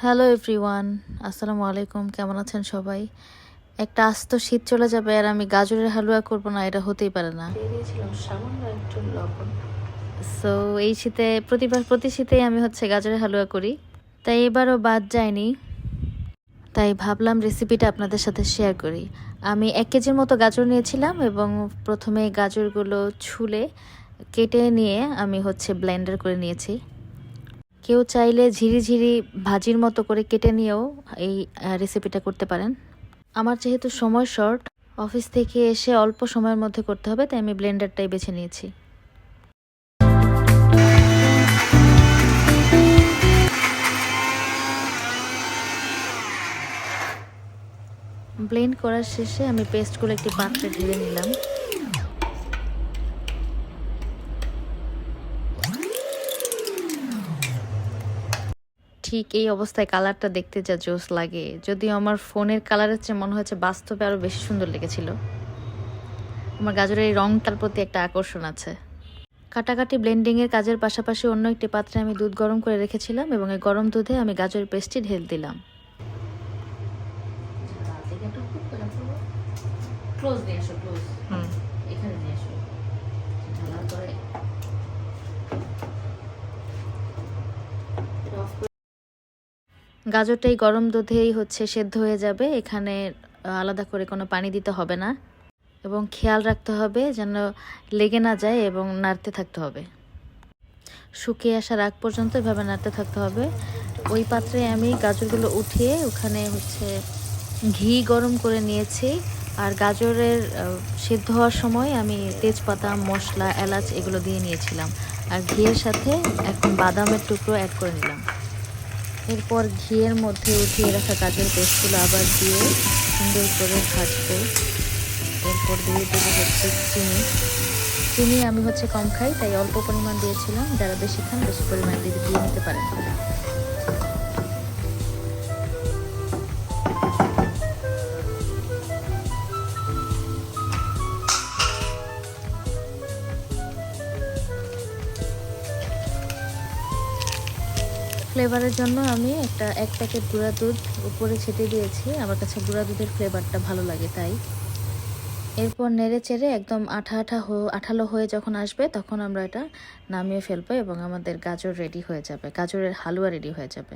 Hello everyone, আসসালামু আলাইকুম। কেমন আছেন সবাই? একটা আস্ত শীত চলে যাবে আর আমি গাজরের হালুয়া করব না, এটা হতেই পারে না। দিয়েছিলাম সামান্য একটু লবণ। সো এই শীতে প্রতি শীতেই আমি গাজরের হালুয়া করি, তাই এবারও বাদ যায়নি। তাই ভাবলাম রেসিপিটা আপনাদের সাথে শেয়ার করি। আমি 1 কেজির মতো গাজর নিয়েছিলাম এবং প্রথমে গাজরগুলো ছুলে কেটে নিয়ে আমি ব্লেন্ডার করে নিয়েছি। কেউ চাইলে ঝিরিঝিরি ভাজির মতো করে কেটে নিয়েও এই রেসিপিটা করতে পারেন। আমার যেহেতু সময় শর্ট, অফিস থেকে এসে অল্প সময়ের মধ্যে করতে হবে, তাই আমি ব্লেন্ডারটাই বেছে নিয়েছি। ব্লেন্ড করার শেষে আমি পেস্টগুলো একটি পাত্রে ঢেলে নিলাম। ঠিক এই অবস্থায় কালারটা দেখতে যা জোস লাগে, যদিও আমার ফোনের কালারের চেয়ে মনে হচ্ছে বাস্তবে আরও বেশি সুন্দর লেগেছিল। আমার গাজরের এই রংটার প্রতি একটা আকর্ষণ আছে। কাটাকাটি ব্লেন্ডিংয়ের কাজের পাশাপাশি অন্য একটি পাত্রে আমি দুধ গরম করে রেখেছিলাম এবং এই গরম দুধে আমি গাজরের পেস্টটি ঢেলে দিলাম। গাজরটা এই গরম দুধেই সেদ্ধ হয়ে যাবে, এখানে আলাদা করে কোনো পানি দিতে হবে না এবং খেয়াল রাখতে হবে যেন লেগে না যায় এবং নাড়তে থাকতে হবে। শুকিয়ে আসার আগ পর্যন্ত এভাবে নাড়তে থাকতে হবে। ওই পাত্রে আমি গাজরগুলো উঠিয়ে ওখানে ঘি গরম করে নিয়েছি, আর গাজরের সিদ্ধ হওয়ার সময় আমি তেজপাতা, মশলা, এলাচ এগুলো দিয়ে নিয়েছিলাম, আর ঘিয়ের সাথে এখন বাদামের টুকরো অ্যাড করে নিলাম। এরপর ঘিয়ের মধ্যে উঠিয়ে রাখা গাজরের পেস্টগুলো আবার দিয়ে সুন্দর করে ভাজবো। এরপর দিয়ে দেবো চিনি আমি কম খাই, তাই অল্প পরিমাণ দিয়েছিলাম। যারা বেশি খান বেশি পরিমাণ দিয়ে নিতে পারেন। ফ্লেভারের জন্য আমি এক প্যাকেট গুঁড়া দুধ উপরে ছিটিয়ে দিয়েছি, আমার কাছে গুঁড়া দুধের ফ্লেভারটা ভালো লাগে তাই। এরপর নেড়ে চেড়ে একদম আঠালো হয়ে যখন আসবে তখন আমরা এটা নামিয়ে ফেলবো এবং আমাদের গাজর রেডি হয়ে যাবে, গাজরের হালুয়া রেডি হয়ে যাবে।